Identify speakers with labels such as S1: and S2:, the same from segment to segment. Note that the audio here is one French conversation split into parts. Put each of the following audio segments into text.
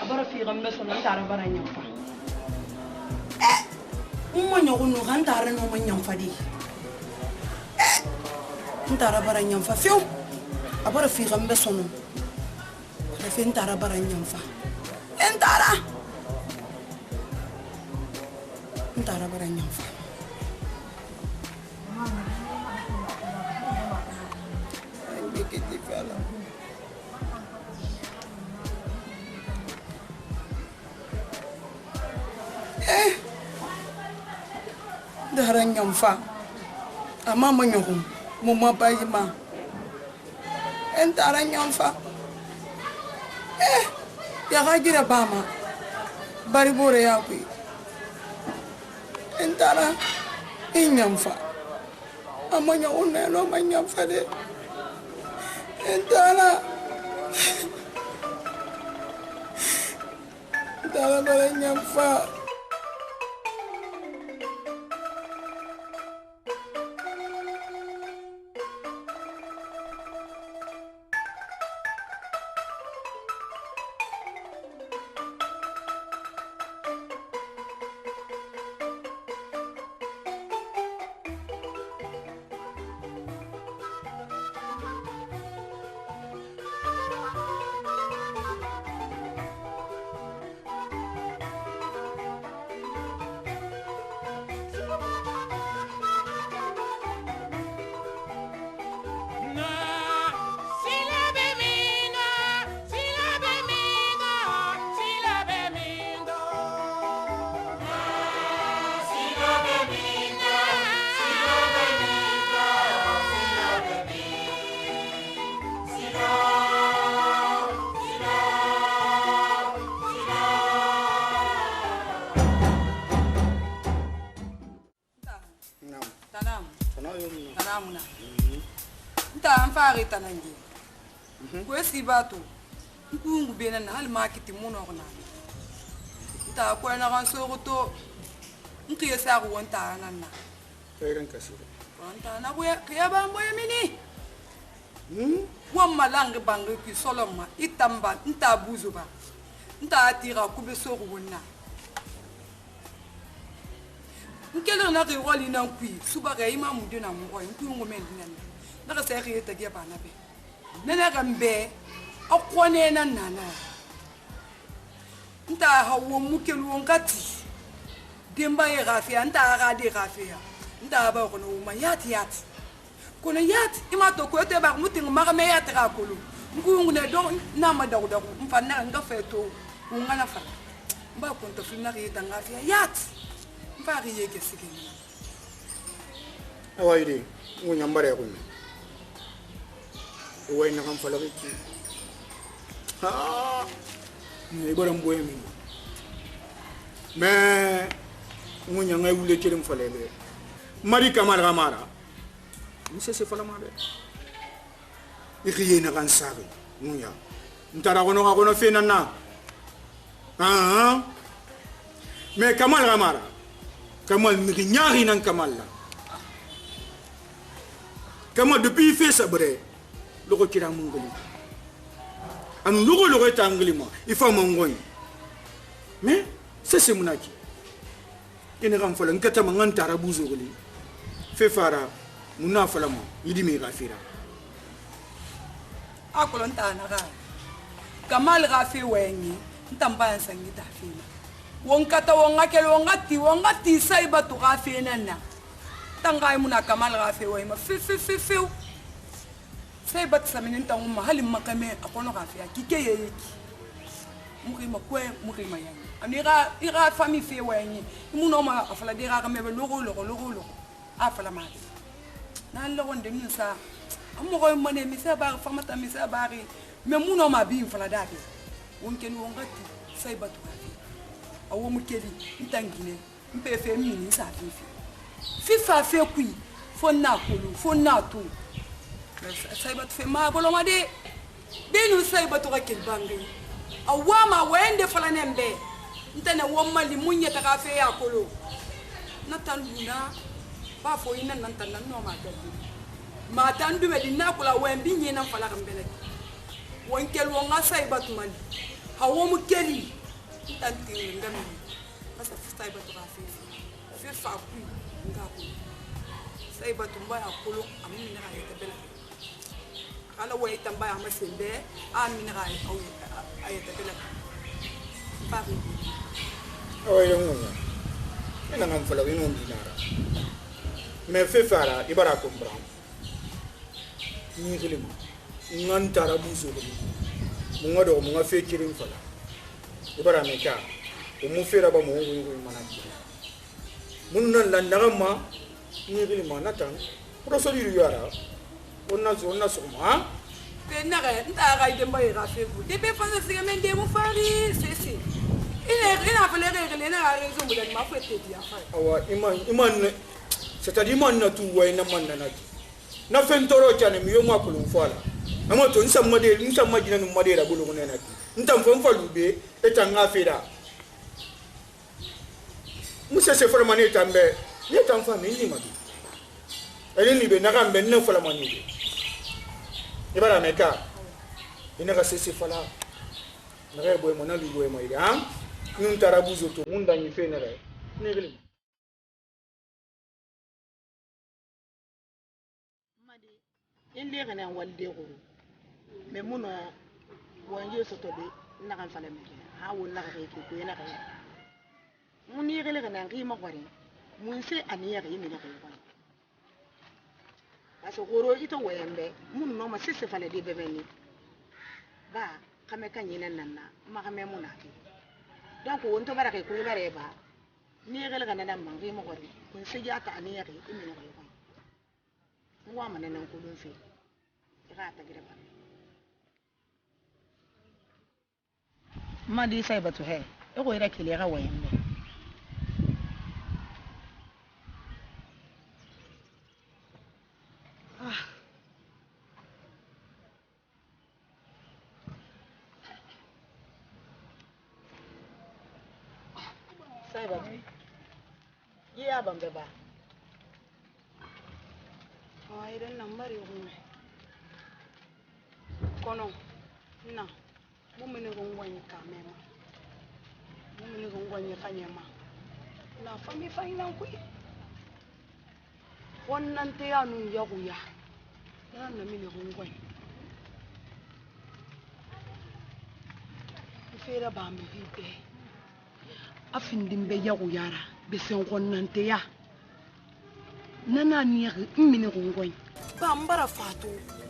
S1: abara fi gambe so nan tara bara nyamfa
S2: umma nyogunu kan tara no man nyamfa di ntara bara nyamfa fiu abara fi gambe so no da fi ntara bara nyamfa ntara bara nyamfa Dara nyamfa ama manyogum mama bayima entara nyamfa ya gagira bama bari bore ya ku entara nyamfa amanya unelo manyamfa de entara bara nyamfa tanangi ko sibato ngungu bena na hal makiti muno na ta ko na kan so to nkiye sa ko wonta nanna
S3: kairan kasiro
S2: wonta na ko ya ba moye mini wamma langi bangi ki solomma itamba nta buzuba nta atira ku be so ko wonna nkelo na ke wali na kui suba ga imamu dina mo ko nkungu men dinna naka sekhi tagiya bana be nana gambe akwane na nana nta hawo mukelu ngati demba ye gafia nta ga de gafia nta ba ko no ma yati kono yati ima to ko te ba mutinga ma me yati ga kulu ngungu ne do na ma dagu mfana nga feto ungana fa mba ko to fina ri tanga fia yati mba ri ye ke sikini
S3: awaide ngunyambare ko ni way na kam fala ki ni boram boye mi mais ngunya ngay wule ci dem fale be mari kamal gamara ni se fala ma be ikiye na kan sabe ngunya ntara kono fena na mais kamal gamara kamal mi nyari nan kamal la kamal depuis fait sabre loko kira mungoli anu loko tangli ma ifa mangoi mais c'est munaki ina kam fala ngata manganta rabuzo goli fe fara muna fala mo yidi mi gafira
S2: akolon ta na ga kamal gafi wengi ntamba nsangi ta fina wonkata wongati sai batu gafi nana tangai muna kamal gafi wengi ma fi sai bat saminin tan umma halin makame akono gafia kike yeki mukima yani ira fami fe wenyi muno ma afala dira ka mebe logo afala ma na logo ndeni sa amo ko mane mi sa ba famata mi sa bari me muno ma bi fala dake wonken wongati sai batu gafia awo mukeli ntangine mpe fe mini sa fifa fe kui fonna to saibat fe ma boloma de nu saibatu ka kilbangi awama wende fala nembe ntana womma li munya ta ka fe ya kolo na tanduna ba fo ina nan tan no ma tandu me dinna kula wembi nyina fala kambele wonkel wonga saibatu mali hawo mu keli tanti ngami basa sai ba to ka fe fa ku ngako sai ba to ba akolo amini na ya tabela ala way tamba ya masembe amini ga ay tabela ba ku
S3: awai da mun ina ngam fala ino dinara me fe fara ibara ko bram ni gilima ngan tarabuzo ko munga do munga fe kirin fala ibara me ka o mu fera ba mo ngi manaki mun nan lan nagama ni gilima natan procedure yara onna so ma
S2: te na ga nta ga ide mba ga fe bu de be fa se men de mu fari c'est ina fa le règle na ga rezo mu da ma fa te dia fa
S3: awa iman c'est-à-dire man na tu way na man na fentoro cyane mi yo makulum fala amato nsamma jina no madera bulu ngene na ntam fam falube etanga fera musa se fala mane tambe ni tam fa mi ni madu ele ni be na gambe na fala mane be ibara meka ina ga se fala na ga boy mona li boy mai ha nun tarabuzo to munda ni fe na re ni gele
S1: in le kana walde ko me muno wanje soto de na kan fala me ha won na ka ko na ka mun ni gele kana ngi ma kwari mun se aniya ka yimi na ka ko aso goro ito wembe mun no ma sese fala de bebeni ba kame kan yinan nan na ma kame mun ati donc won to baraka ko bare ba ni gele kana dan man ngi ma kwari mun se ja ta aniya ka yimi na ka ko wa mana nan ko don fe ira ta gida ba ma di sai batu he e ko ira kile ga wayen ne sai batu ya ban ba ay den nambari hume kono na mumene gongwanye kamema mumene gongwanye kanyema na fami faina kui wonnante ya nun yaguya na mine gongwanye fera ba me hibe afindimbe yaguyara besen wonnante ya nana ni mine gongwanye
S2: ba mbara fatu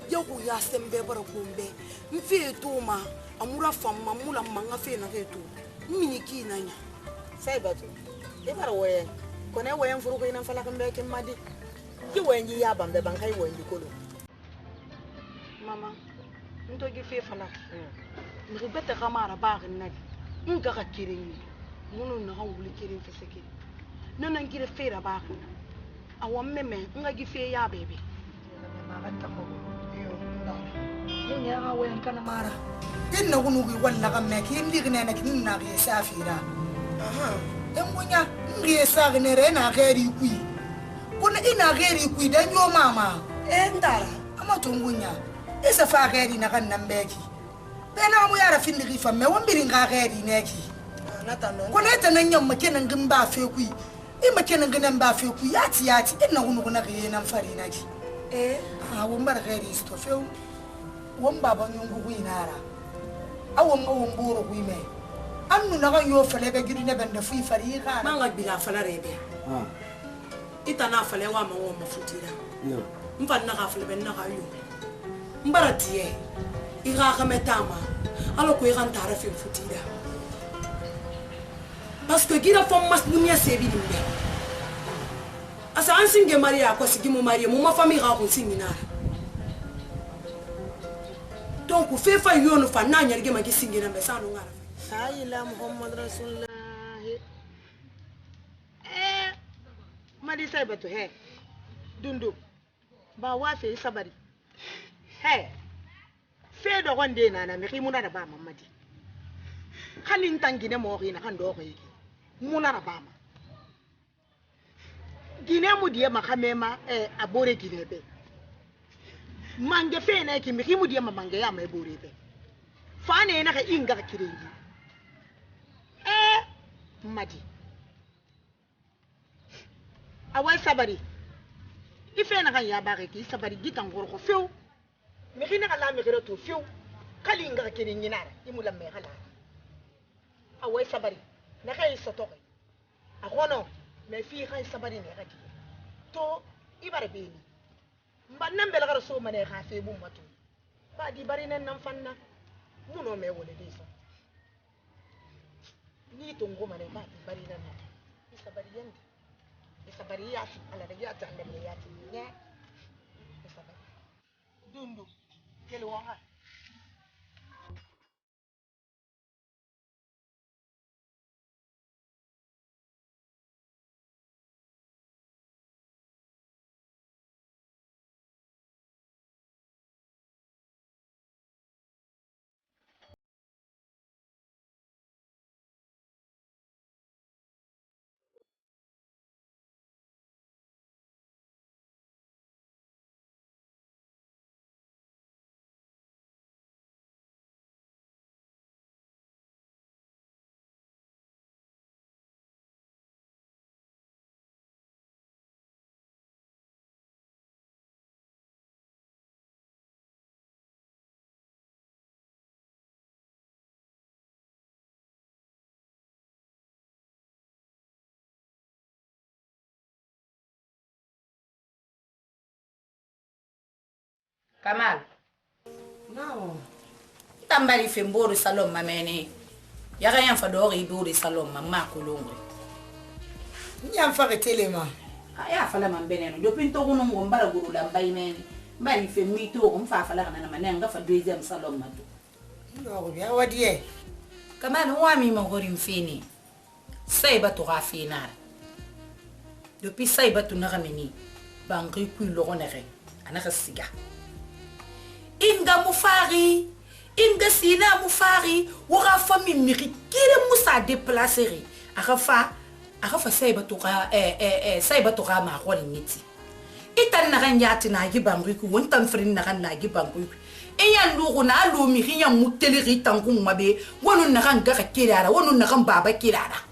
S2: yagu ya sembe bara gombe mfe to ma amura famma mula manga fe na keto mini kinanya
S1: sai batu e bara waye ko ne wayen furu ko ina fala kan be kin madi ki wayen ya bambe ban kai wayen kolo mama nto gi fe fala ni bete kamara ba gan nadi nga ka kirin munu na han wuli kirin fe seke nanan gire fe ra ba kan awon meme nga gi fe ya bebe ma ga ta ko
S2: ya ga wayan kana mara inna gunu gi walla ga me kin ligne na kin na gi safira dan munya ngi sa ga ne re na gari kui kuna ina gari kui dan yo mama ndara ama tungunya isa fa gari na kan nan beki bena mu yara fin digi fa me wombiri nga gari neki na tanon kuna tanan yamma kenan gin ba fe kui ima kenan gin ba fe kui yati inna gunu na gi nan fari naki wombar gari sto fe won baba nyungu kuinara awon ngawon boro kuime annu na kan yo fele ga gidu ne bende fu fari ga manga bila fala rebe ita na fale wa ma won mafutira mfa na ga fele ben na ga yo mbara tie ira ga metama alo ko ira ntara fe futira parce que gira fo mas dunia sebi dimbe asa ansinge maria ko sigimo maria mo ma famille ga ko singinara donc fe fa yono fa na nyarge ma gisingira mbe sanu ngara
S1: ayila muhammad rasulullah madi sai batu he dundu ba wa fe sabari he fe do gonde na mi khimuna da ba mamadi halin tangine mo khina kan do ko yiki muna da ba ma gine mu die makamema abore ginebe mange fe na ki mi khimu die ma mange ya ma borebe fane na ka inga kirengi madi awai sabari ife na kan ya bare ki sabari gitan gorko few mi khina kala mi khira to few kali inga kirengi nara imula me khala awai sabari na kai sotoke akono me fi kai sabari ne gati to ibare beni mbannan bela gara so mane ha fe bum matu ba di bari nan nan fanna muno me wole de so ni to ngoma ne ba di bari nan na isabari yandi isabari ya fi ala da ya ta da me ya ti ne isabari dundu kelo wanga
S4: Kamal.
S1: no
S4: Tambari fembori salon mamene. Yaga yan fadori bori salon mamma kulungre.
S1: nyam fa ke telema
S4: Aya fala mambene no pinto kuno ngombara guru la mbaimene. Mbari femito ko mfa fala kana manenga fa deuxième salon matu.
S1: no ya wadie
S4: Kamal wami magori mfini. Saiba to rafina. Depuis saiba to nagameni. Bangri ku logonere. Anaka siga. Inga mufari inga sina mufari wora fami miri kire musa déplacer akafa saiba to ga ma gol niti itan na ganyati na gibangri ku wontan frin na kan na gibangri eyan lugo na lu mi hinya muteli ritangu mabe wonu na kan ga kirara wonu na kan baba kirara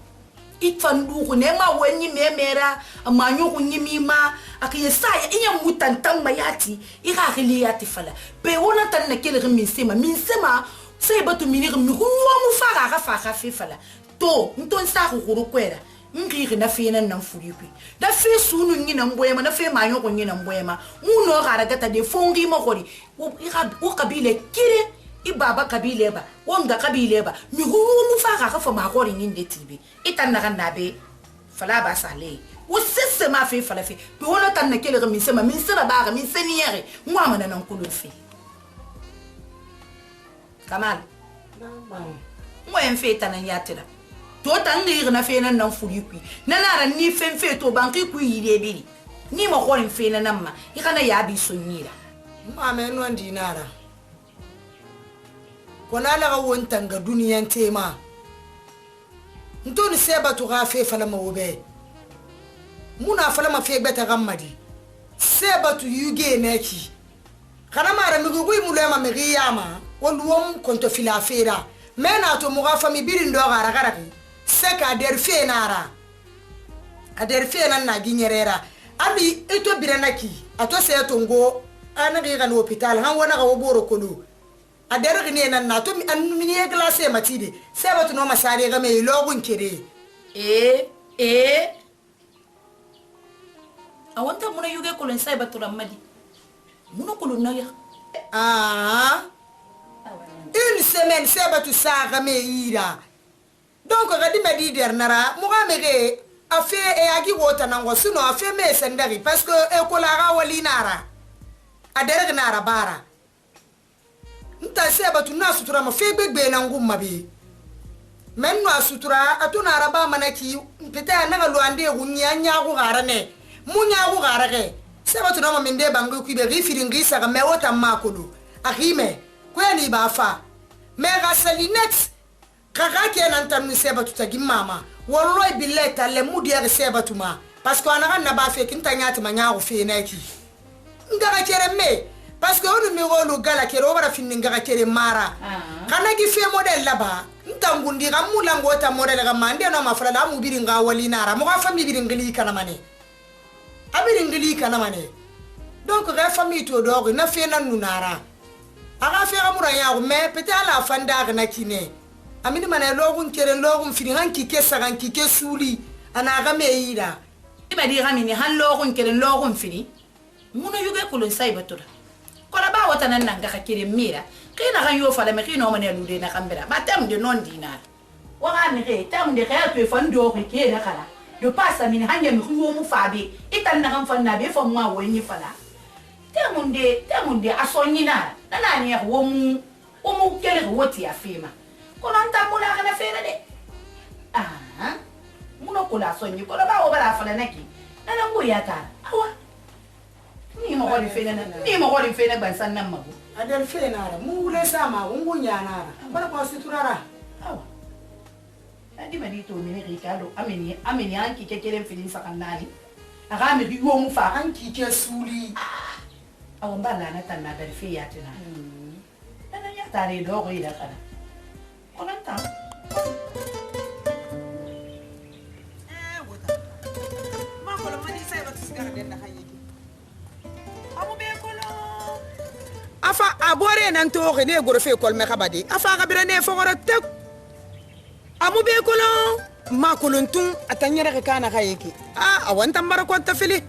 S4: itfan lugo ne ma wenyi memera amanyo kunyimi ma akiye saya iya mutantan mayati ira khiliyati fala be wona tan na kele minsema sai batu minir mi huwa mu fara ga fa fi fala to nton sa ku kwera ngiri na fina nan furipi da fe sunu ngina mboyema na fe manyo ko ngina mboyema muno gara gata de fongi mo kori o kabile kire ibaba kabile ba wonga kabile ba mi huwa mu fara ga fa ma kori nginde tibi itan na kan nabe fala ba sale o sese ma fe fala fe bi wona tan na kele min sema ba min seniere moi mana nan kulu fe Kamal mo en fe tan yatira to tan ngi na fe nan furi ku na na ni fe to banki ku yire biri ni mo ko fe nan ma ikana ya bi sonyira
S1: ma me no ndinara kona la wontan ga duniyan tema ntoni seba to ga fe fala mawobe muna fala ma fe beta gammadi seba to yuge neki kana mara mi gugu mulema mi riyama wonduwom konto fila fera mena to muga fami birin do gara gara ki seka der fe nara ader fe nan na ginyerera abi eto biranaki ato se to ngo ana ga no hospital han wona ga woboro kolu ader gine nan na to mi an mini glace matide seba to no masare ga me logun kire
S4: awanta muna yuge kolon sai batura madi muna kolon na ya
S1: une semaine c'est batu saga me ira donc gadi medi dernara muga mege afe e agi wota nango suno afe me sendari parce que e kolara wali nara adere nara bara nta c'est batu na sutura ma fe gbegbe nangu mabi menno asutura atuna araba manaki peta na lo ande gunya nya go garane munya go garage c'est batu na minde bangu ku be rifiringi saga me wota makulu akime kweni bafa mega salinet kaka kenan tan seba tutagi mama wallahi billahi talle mudiya seba tuma parce que anaga na ba fe kinta nyati manya go fe naki ngara kere me parce que on numéro lo gala kero bara finninga ka kere mara kana gi fe model laba ntangundi ga mulango ta model ga mande no mafala la mu biringa walinara mo ga fami biringili kana mane abiringili kana mane donc ga fami to do na fe na nunara aga fe ga muraya me petala fanda na kine amini mana logun kere logun fini hanki kesa hanki kesuli ana ga meira
S4: iba di gamini han logun kere logun fini muno yuga kulun sai batura kola ba wata nan nanga ka kere mira kina kan yo fala me kina o mane lude na kambera ba tam de non dinar wa ga ni ke tam de ka to fando ko ke da kala do passa min hanya mi ko mu fabe itan na kan fanna be fo mu woni fala temunde asonyina nani ya wo mu kere woti afima kono ntamula kana fera de muno kula sonyi kono ba obara fala naki nana nguri ata awa ni mo gori fena ban san nan mago
S1: adal fena ra mu le sama ungunya nara bala ko siturara
S4: awa adi mani to mini rikalo ameni anki kekele filin sakanani aga mi yo mu fa
S1: anki ke suli
S4: awon bala na tan na dar fi ya tina nana ya tare do ko ida kana kono ta
S1: wota ma ko lo mani sai ba tsara den da hayiki amu be ko lo afa abore nan to ko ne goro fe kol me kabadi afa ga bire ne fo goro tek amu be ko lo ma ko luntun atanyere ka kana hayiki awan tambara ko ta fili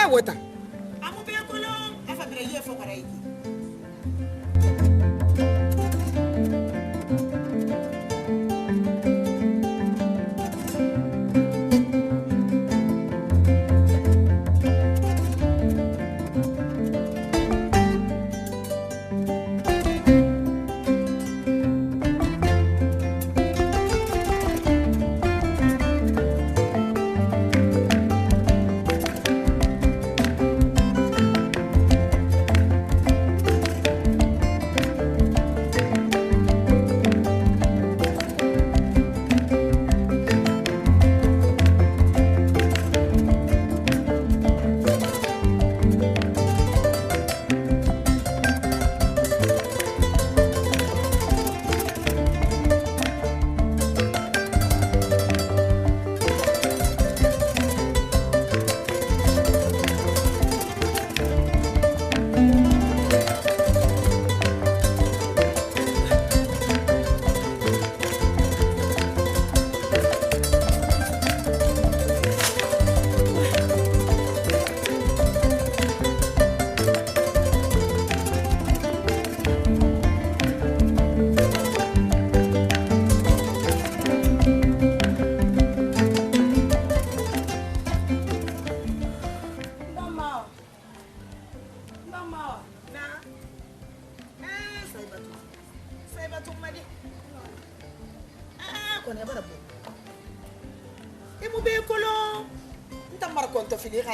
S1: wota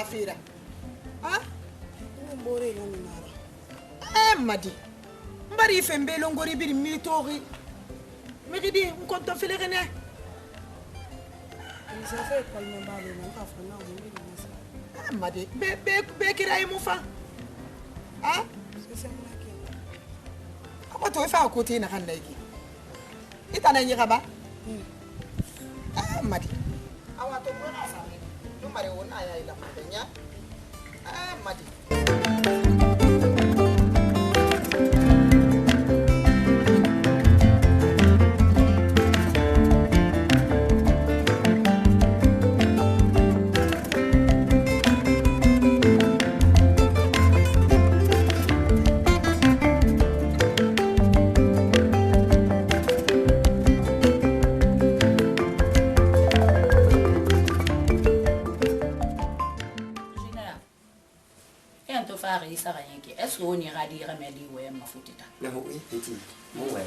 S1: Fira mbore no nara madi mbari fembe longori bir mitori megidi nkonto filegene ça fait calme bale non ka fana o madi be kira imufa c'est ça to fa ko tina kan lagi itana nyi kaba madi awa to bona sa no mare wona ya ila madanya madi
S4: est-ce qu'on ira dire Meli ou ma foutita?
S5: Non, oui, petit. Oui.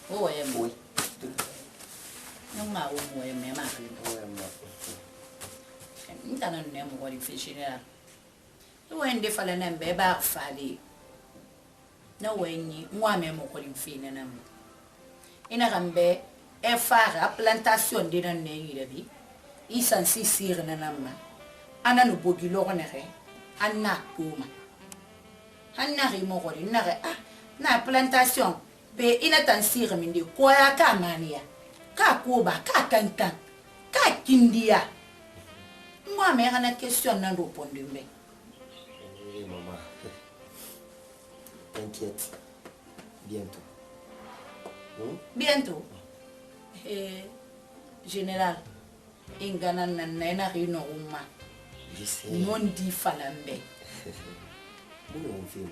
S4: Oui. Non, ma ou mais ma fille. Nous t'en avons un peu de général. Nous avons des fois un bébé à fali. Nous avons moi-même au colis fini. Il a rambé et faire la plantation de l'année. Il s'en sait si rien n'a pas. Anna nous bougulons en arrêt. Anna Pouma. Anari mogori nare ah na plantation be ina tan sire mindi ko ya ka mania ka kuba ka kankan ka kindia moi mais ana question na répondre mais
S5: oui maman t'inquiète bientôt
S4: bientôt général ingana na rino uma
S5: je sais
S4: non di falambe
S5: bunu on film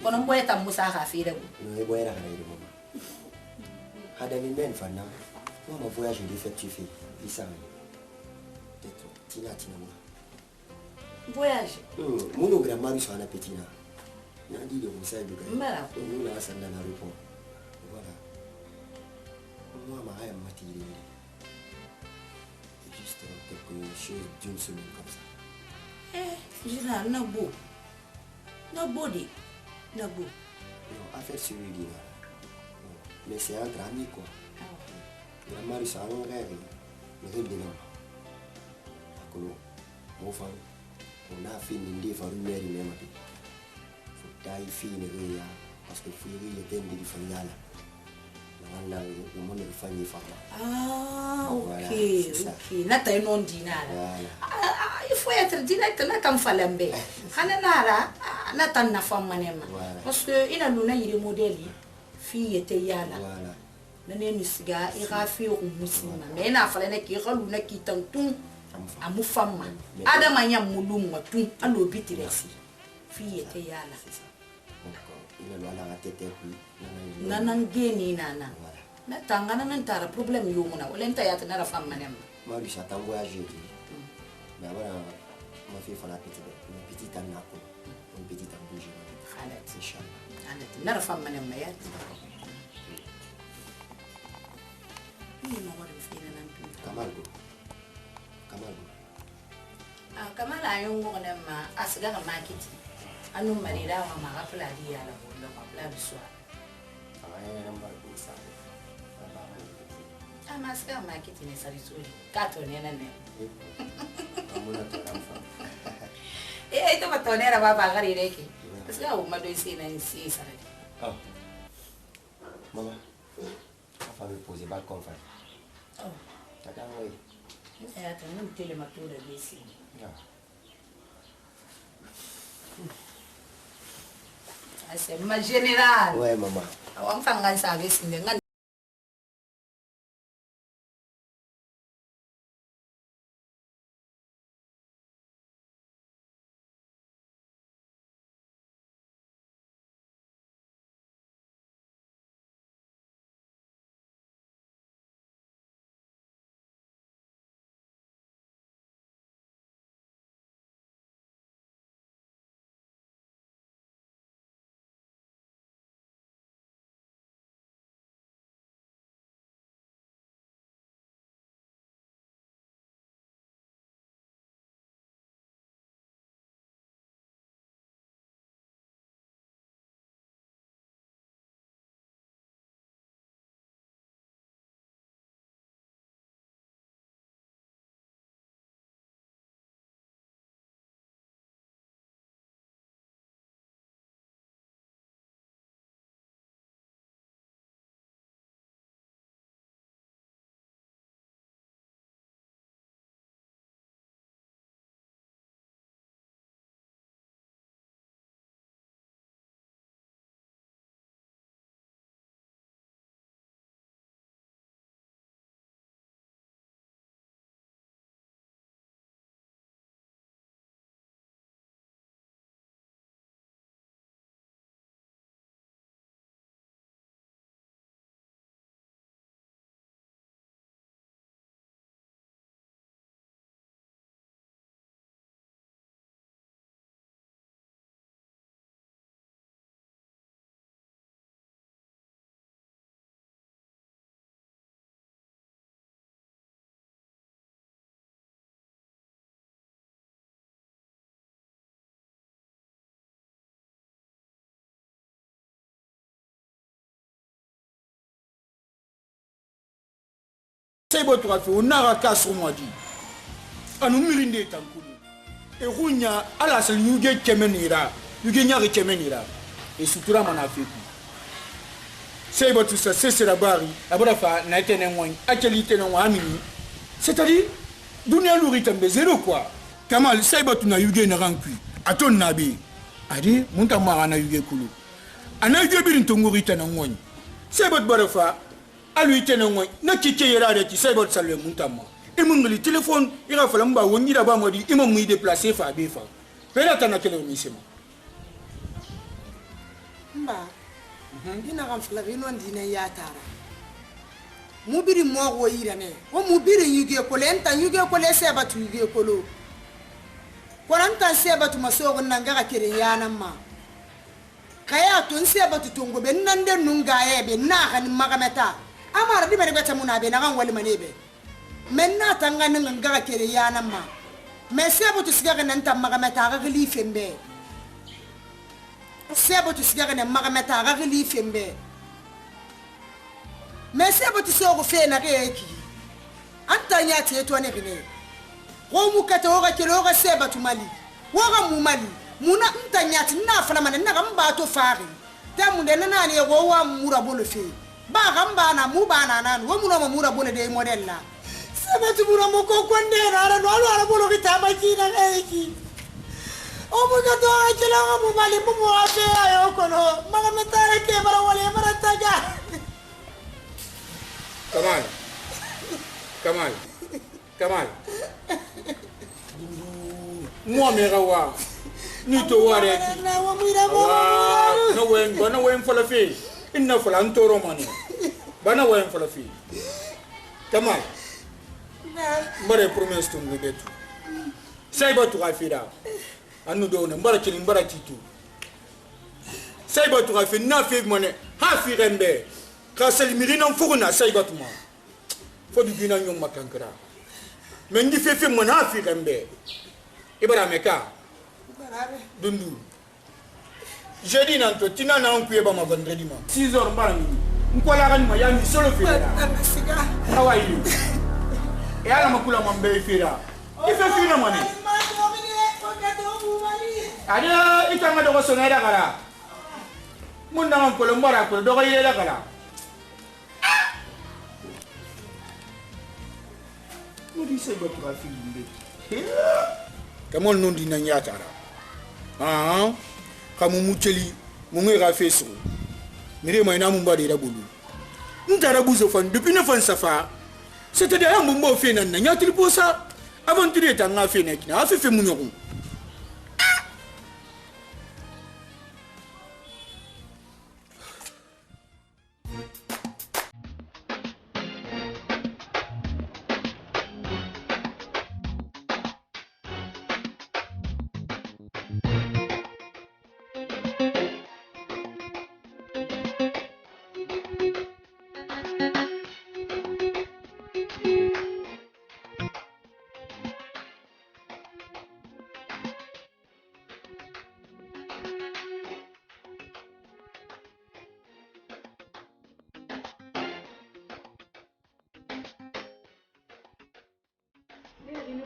S4: kono boye tam musa ka fi de
S5: no boye la kana mama hada ni men fana moi ma voyage d'effectuer ça peut-être tina moi
S4: voyage
S5: mon grand mari soit na petina na dit de vous ça de
S4: mbara
S5: nous là ça na répond voilà moi ma haya matiri juste quelque chose d'une semaine comme ça
S4: général na body na bo
S5: non affaire sur lui mais c'est entre amis quoi la mari ça on rêve mais c'est bien akolo mon fan on a fini de faire une mère même faut taille fine ya parce que fille était une familiale là le monde est famille femme
S4: ok nata non dinara il faut être direct na kam falambe xana nara nata na femme manema parce que ina luna yiri modeli fille était yala
S5: voilà
S4: nane musiga ira fi o musima mais na fala na ki xaluna ki tantum amu femme adama nya mulum watu alo bitiresi fille était yala
S5: donc il a la tête puis
S4: nanan geni nana na tangana nan tara problème yo mona wala nta ya tana femme manem
S5: moi lui ça t'en voyager mais voilà ma fille fala petite anna ko une petite bouger
S4: khalat
S5: inchallah
S4: ana tana femme manem ma ya ni mo wala fina nan tu
S5: kamal
S4: kamala ayo ngo na ma asiga ka market anu marira wa ma ka pladi ya la bolla ka pladi so
S5: ay namba ça
S4: amaska market ni sarisuri katonena ne
S5: amuna taramfa
S4: ito batonera baba gari reke asiga o mado isina insi sare
S5: ah mama afa me poser balcon fa
S4: oh
S5: taka oui
S4: ya tanu tele matura besi ase ma general
S5: ouais maman
S4: awang fangan sa besi ngan
S3: C'est votre affaire, on n'a qu'à sur moi dit. À nous mirinde tankulu. e hunya ala sal yuge kemenira yuge nyaare kemenira e sutura mana fiku seba tout ça c'est la bari abara fa na tene ngoy akeli tene ngo amini c'est-à-dire dunia luri tambe zéro quoi kamal seba tuna yuge na rankui aton nabi adi munta ma ana yuge kulu ana yuge birin to ngori tene ngoy seba bara fa alu tene ngoy na kike yera de ki seba salwe munta ma e mungli téléphone ira fa lamba woni da ba modi imam mi déplacer fa be fa pela tana kele mi sema
S1: mba ina kan fala ino ndine ya tara mubiri mo go yirane o mubiri yuge ko lenta yuge ko le seba tu yuge ko lo koranta seba tu masogo nanga ka kire yana ma kaya to seba tu tongo be nande nunga ebe na kan magameta amara di bere beta muna be na kan wali manebe menna tanga nanga ka kire yana ma me seba tu siga kan nta magameta ga gli fembe sebo tu sigara ne magameta ga gli fembe mais sebo tu sogo fe na reki anta nyati eto ne bine go mu kata o ga kelo ga seba tu mali wo ga mu mali muna anta nyati na fana man na ga mba to fari ta mu de na ne go wa mura bolo fe ba ga mba na mu ba na nan wo mu no mura bolo de model la seba tu mura mo ko konde na no ala bolo ki ta ma ki na eki o mo ga do ajela mo mali mo mo afe ayo kono maga metare ke bara wale bara taga kamal mo me gawa ni to ware ki na wa mira mo no wen fola fi inna fola antoro mani bana wen fola fi kamal na bare promesse tum betu sai ba tu afira anu dona mbara kini mbara titu saibatu ga fe na fe mone ha fi rembe ka sel mirina fuguna saibatu ma fo du bina nyom makankara men ndi fe mone ha fi rembe ibara meka dundu jeudi nan to tina na on kuye ba ma vendredi ma 6 heures mbara mi nkola ga ma ya mi solo fe da how are you e ala makula mambe fira ife fina mone ada itanga dogo sonera kala munda man ko lombara ko dogo yela kala mudi se botu ka filmbe kamon non dina nyatara kamu mucheli mu ngi ga fesu mire mai na mu mbadi da bulu ntara buzo fan depuis ne fan safa c'est-à-dire am mbo fe nan nyatri posa aventure tanga fe nek na afi fe mu nyoko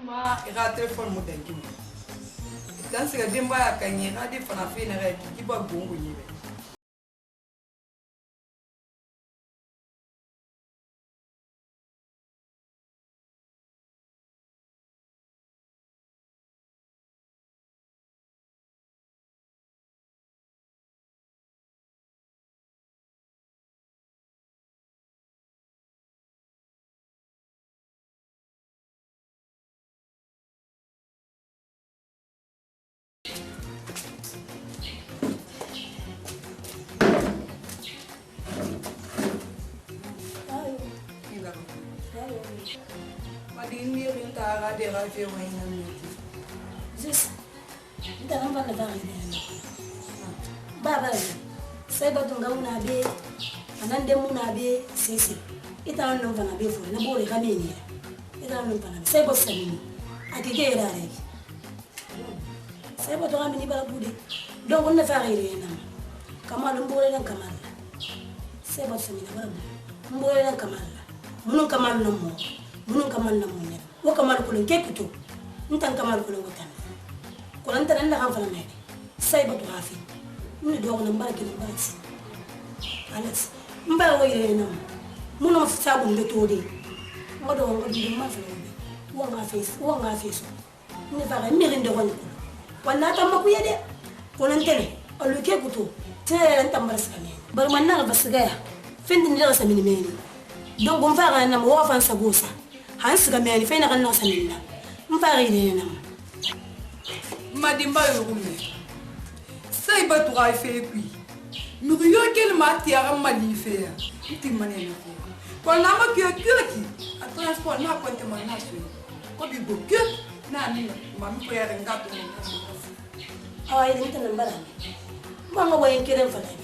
S2: ma ira telefone mo dengi mo dan siga demba ya kanye na di fana fe na ga ki ba gongo yibe Madini rinta ga de ga fe wa ina mi
S6: Zis, nta namba na vanga ni. Baba, sai ba tunga una be, anande muna be, sisi. Ita no vanga be fo, na bore ka meni. Ita no vanga, sai ba sani. Akike era re. Sai ba tunga mini bala bude. Donc on ne fait rien na. Kamal mbore na kamal. Sai ba sani na bala. Mbore na kamal. Munun kamal no mo. Munun kamal na mo ne. Wo kamal ko len kekuto. Ntan kamal ko len wotan. kono tan la kan fala me sai ba to afi ni do ko nambara ki nambara ci alas mbara wo yele nam muno fa bu nde to de ngodo ngodo ma fa wo nga fe so ni fa mi rinde ko ni wala tam ma ku yede kono tene alu ke kuto tene tambara sakane bar man na ba sigaya fin din da sa mini donc bon fa ga na mo wa fa sa gosa han siga me ni fe na kan na sa minna mbara yele nam
S2: madimba yorume sai ba tu ai fe puis mi yo kel mati ara mali fe ti mane na ko na ma ki a transport na ko te mana so ko bi bo ke na ni ma mi ko ya renga to
S6: ay ni tan mbara ma nga wayin kiren fa dai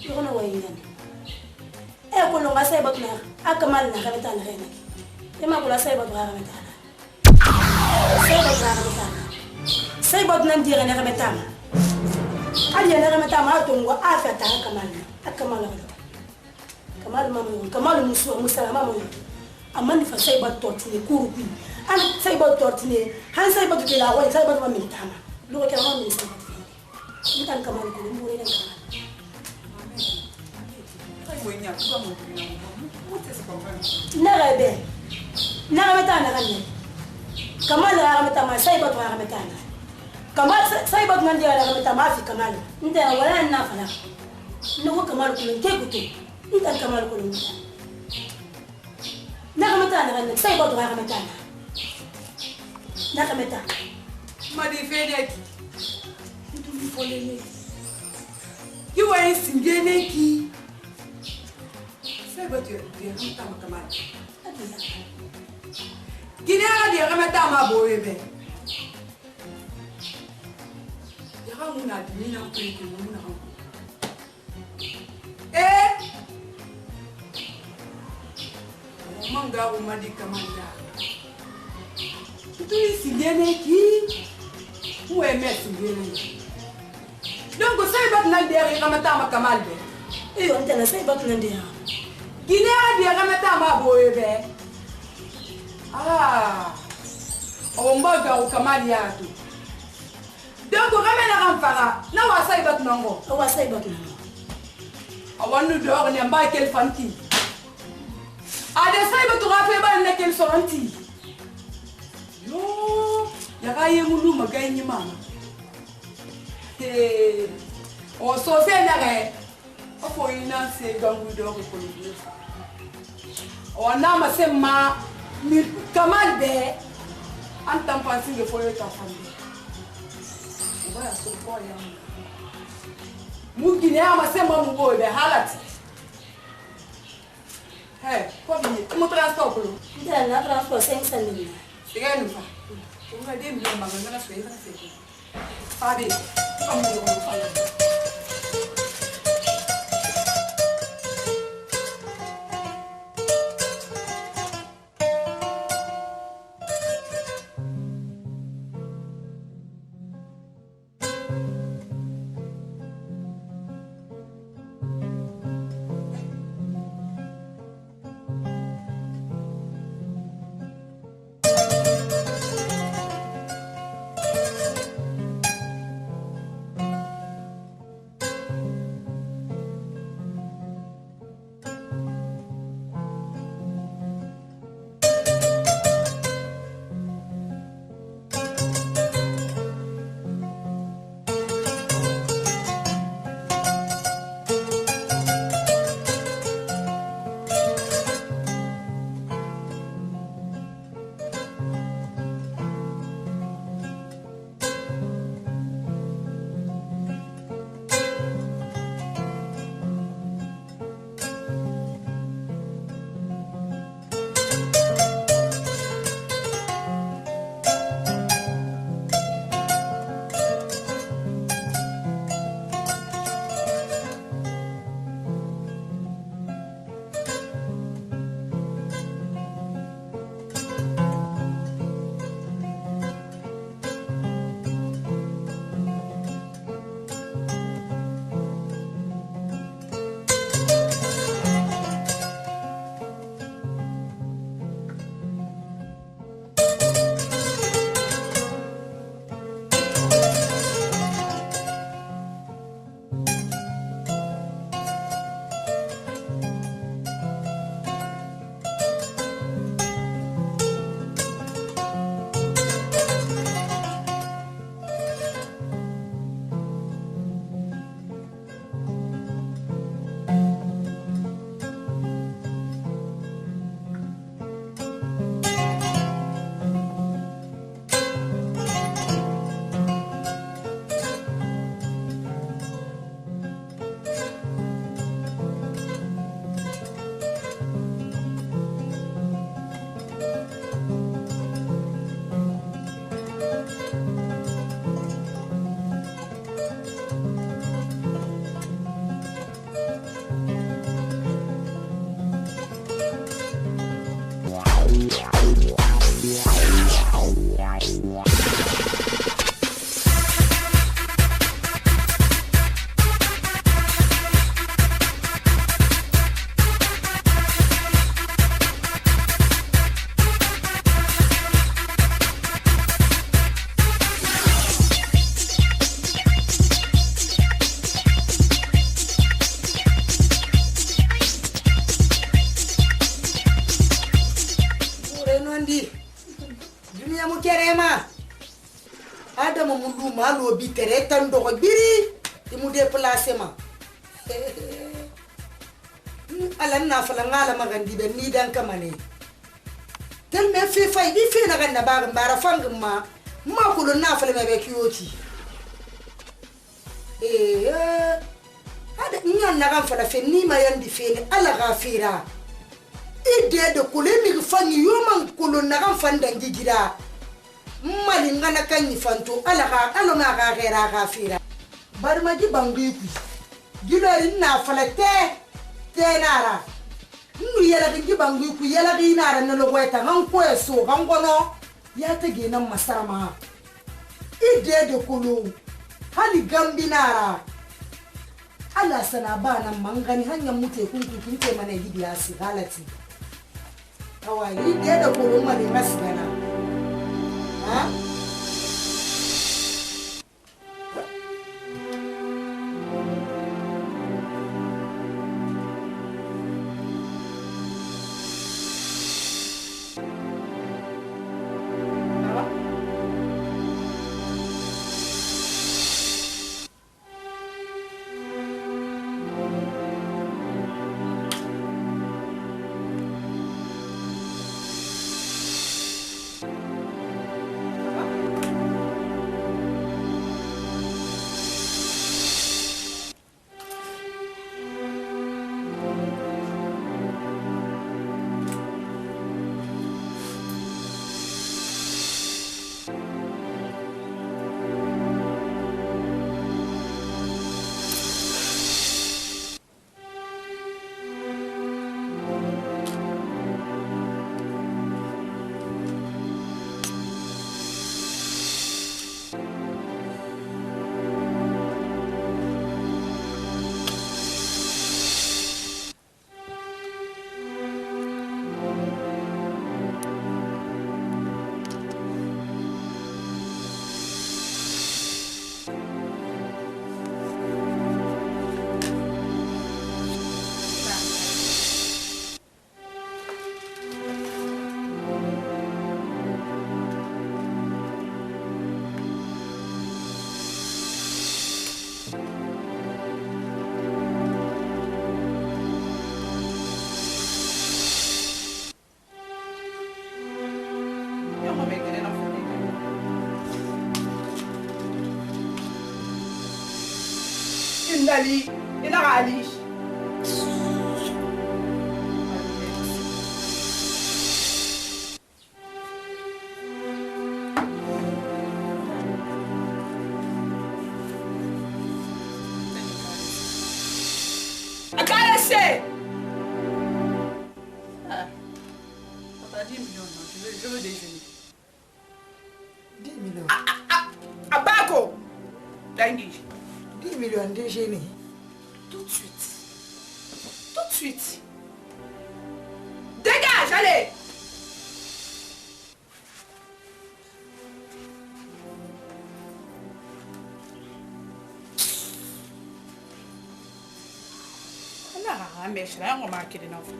S6: ko na wayin nan ko no nga sai ba na akamal na ka ta na rena e ma ko la sai ba to ara meta sai ba to ara meta sai ba nan dire na meta ali na meta ma to ngo afa ta akamal kamal mama kamal musalama mama amma ni fa sai ba to tine kurupi an sai ba to tine han sai ba to kila wai sai ba ma min tama lo ka ma min sai ni tan kamal ko mo ne kamal
S2: ai wo nya ko mo mo te se ko
S6: na rabe na meta na kan kamal na meta ma sai ba to na meta na kamal sai ba nan dia na meta ma fi kamal nda wala na fala no kamal ko ke kuto nda kamal ko na meta na kan sai ba to na meta na meta
S2: ma di fe de ki tu mi fole ne ki wa singe ne ki sai ba to de ta ma kamal gine ara de ga meta ma bo ebe ya mu na di na ko ki mu na manga o madi kamanda tu isigene ki ou emet sigene donc sai bat na dere kamata ma kamalbe
S6: on tena sai bat na dere
S2: gine adi kamata ma boyebe o mbaga o kamali atu donc ramena kamfara na wa sai bat nango
S6: wa sai bat nango
S2: awanu dor ne mba kel fanti ade sai ba tu rafe ba ne kel soranti yo ya ga yemulu magai ni mama o so fe na re o fo ina se gangu do ko ni o na ma se ma mi kamal be an tampansi ge fo yo ta famille o ba so ko ya mugine ama se ma mu go be halati Como transport pelo?
S6: Não, não transport sem sangue.
S2: Chega no fa. O vai de mim, mas não é só isso. Sabe? Como eu vou falar?
S1: mangandi dunia mu kerema ada mo mundu malo bi tere tan do biri imu déplacement ala na fala ngala mangandi be ni dan kamane tel me fi fay bi fi na ganna ba mbara fangma ma ko na fala me be kiyoti ada nyan na gan fala fe ni ma yandi fe ni ala gafira ide de kulemi fanyi yoman kulo na gan fanda ngijira mali ngana kanyi fanto ala ga alo na ga gera gafira barma ji bangiku gilori na fala te nara nu yala gi bangiku yala gi nara na lo weta ngan ko eso gan gono ya te ge na masarama ide de kulo hali gambi nara ala sana bana mangani hanya mute kunku te mana gidiya si galati awai ide de kulo mali masgana ha
S2: Indali, ina gali. Akalese. Papa 10 millions, je veux déjeuner.
S1: 10 millions.
S2: Abako. Dangi.
S1: 10 millions déjeuner.
S2: Tout de suite. Tout de suite. Dégage, allez. Allah, mais je l'ai remarqué de l'enfant.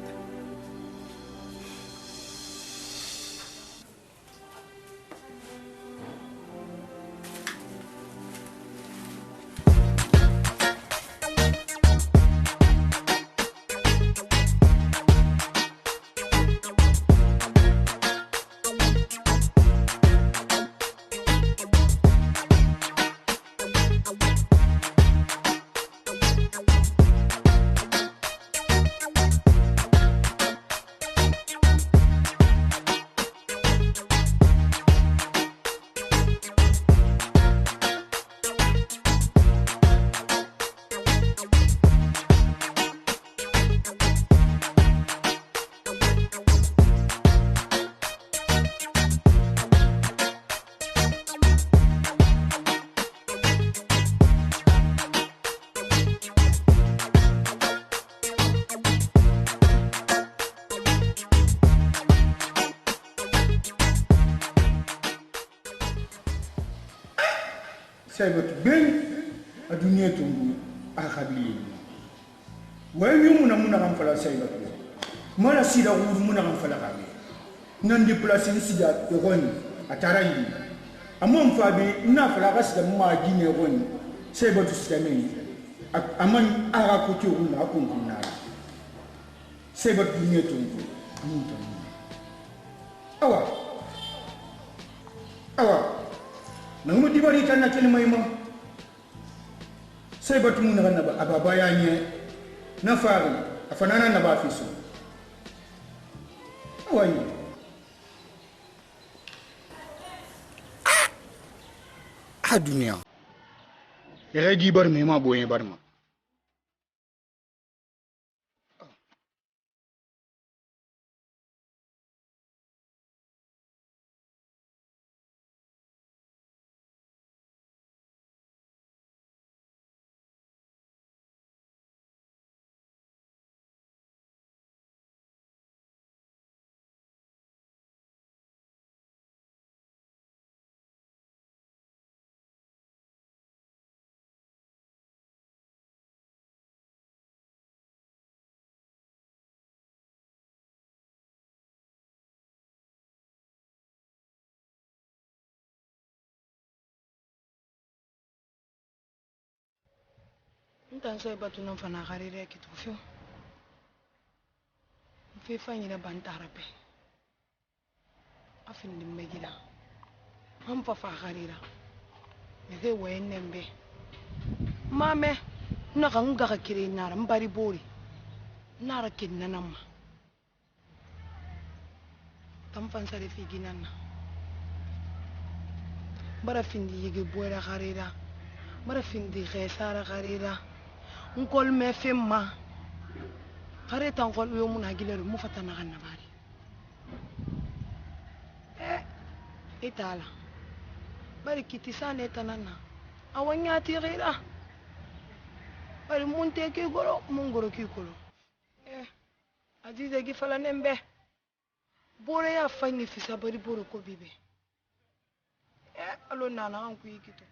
S3: Saibatu ben a dunia tumbu a khabli wa yumuna muna kan fala saibatu mana sida wuru muna kan fala khabli nan déplacer sida de roni atarandi amon fabi na fala gas da ma gine roni sai ba tu sistemi aman ara ko ti runa ko kunna sai ba tu ne to amun to awa nang mo di bari tan na ken mai mo sai ba tu mun na ababa ya nye na fari afanana na ba fiso awa ni dunia yare di bar me ma boye bar ma
S1: ntan sai batu nan fana garire ki tufio fi fanyi na bantarape afin dimbe gida am fa garira me ge wayen nembe mame na kan ga ka kire nara mbari bori nara kinna namma tam fan sare fi ginanna bara findi yige boira garira bara findi khesara garira nkol me femma kare tan kol yo mun hagileru mu fatana ganna bari itala bari kiti sane tanana awanya ti gira bari mun te ke goro mun goro ki kolo azize gi fala nembe bore ya fanyi fi sabari boro ko bibe alo nana an ku yikito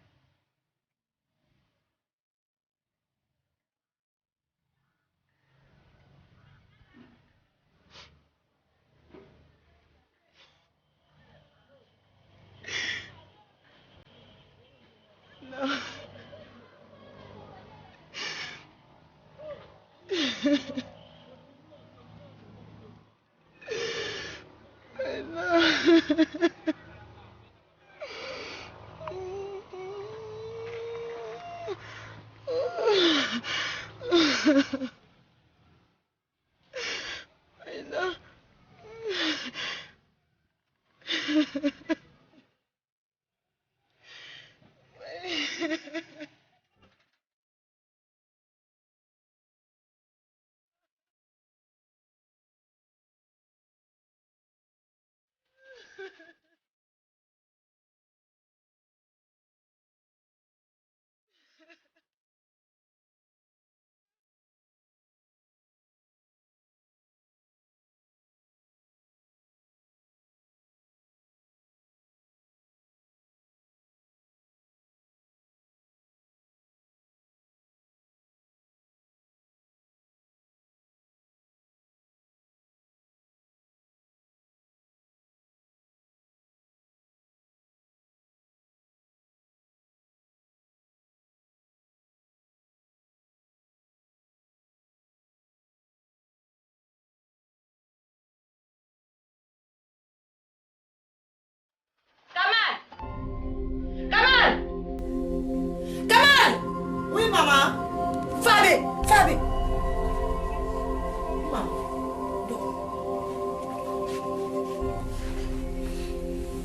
S4: Fabi.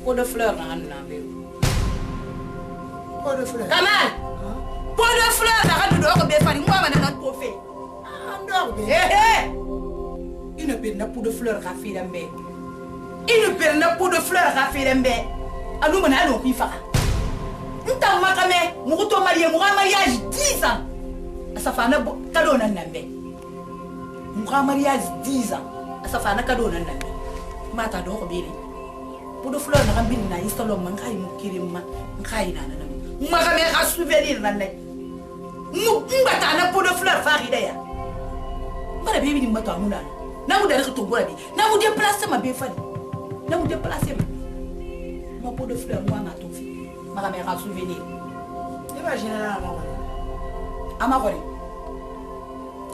S4: Pot de fleurs na hannu na biyu.
S3: Pot de fleurs.
S4: Kamal. Pot de fleurs na hannu da aka bai fari mu ma na kofe. Une belle pot de fleurs ka fi dambe. Une belle pot de fleurs ka fi dambe. Anu mana anu ki faka. Nta makame mu to mariage 10 ans. Asafana kado nan nambe. Mu mariage 10 ans. Asafana kado nan nambe. Mata do ko bele. Pour de fleurs na bin na instalo man kai mu kirim ma kai na nan ma ga me ga souvenir nan ne mu ngata na pour de fleurs fa ida ya mara bibi ni mata amuna na mu da ka to gora bi na mu déplacer ma be fadi Là où déplacer ma peau de fleur, moi, ma tout fait. Ma caméra souvenir.
S1: Il va général
S4: À ma voix.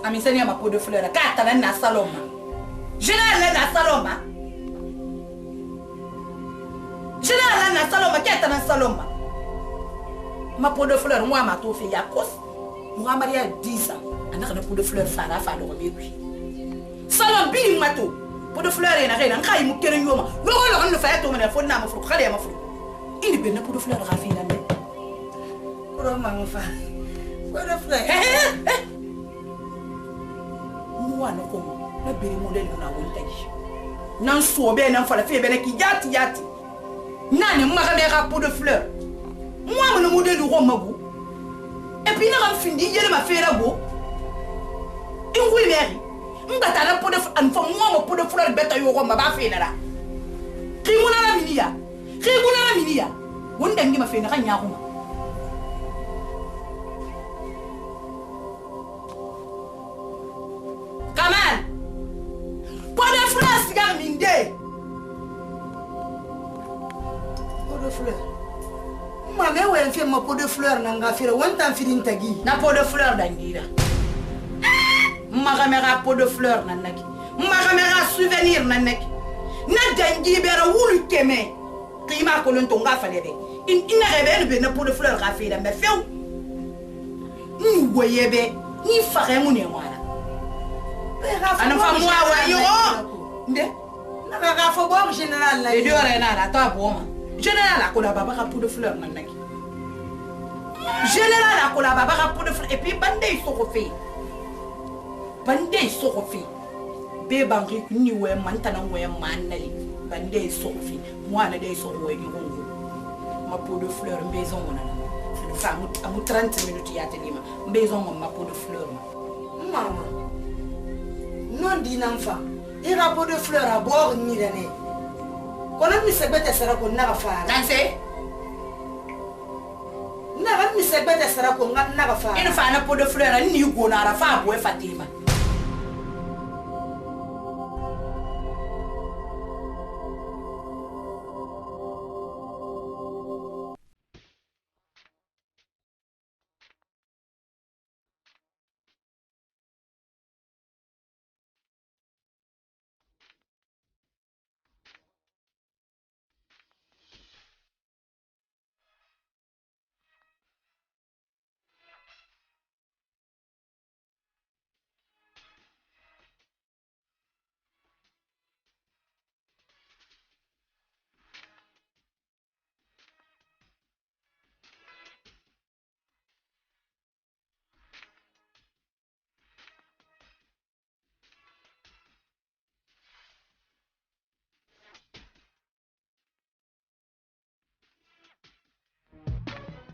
S4: À mes seigneurs, ma peau de fleur. Quand t'as un salon, général, la salon. Général, la salon, qui est un salon. Ma peau de fleur, moi, ma tout fait. Y'a cause. Moi, Maria 10 ans. On a une peau de fleur, ça a fallu remédier. Salon, bing, matou. Peau de fleur, et rien. Quand il me tient une homme, le le fait, on a fait un flou, crâne, ma flou. Il est bien pour de fleur, Rafi, la main.
S1: Pour ma femme. Pour de fleur.
S4: Moi, non, comme. Le bébé modèle, on a voltage. Non, soit bien, non, faut la faire, bien, qui yati, yati. Nan, moi, j'ai peau de fleur. Moi, mon modèle du roi Magou. Et puis, il a fini, il m'a fait la go. Et oui, Mary. M'bata la peau de fleur, moi, mon peau de fleur, bête, au roi, m'a pas fait là. Rimona la minia. Rimona la minia. On n'a pas fait rien. Kamal. Peau de fleur, cigare minde.
S1: Peau de fleur. Maman, où elle fait ma peau de fleur, n'a pas fait le one time feeling tagi.
S4: Na peau de fleur d'Angira. Ma caméra peau de fleur nanaki. Ma caméra souvenir nanaki. Na dangi bera wulu keme. Kima kolon tonga falebe. Ina rebe be na peau de fleur rafi da me feu. Ni woyebe, ni fare mu ne wana. Ana fa mo awayo. Nde?
S1: Na ga fa bo général la.
S4: E do rena la ta boma. Général la kola baba ka peau de fleur nanaki. Général la kola baba ka peau de fleur et puis bande ils sont refait. Bande ils sont refait. Be bangi ni we mantana we manali. Bande ils sont refait. Moi na des sont we ngongo. Ma peau de fleur maison on a. Femme à 30 minutes ya telima. Maison ma peau de fleur.
S1: Maman. Non dit n'enfant. Il a peau de fleur à bord ni l'année. Quand on se bête sera qu'on n'a pas fait.
S4: Danse.
S1: Na mi se bête sera qu'on n'a pas fait.
S4: Il fa na peau de fleur ni go na ra fa bo Fatima.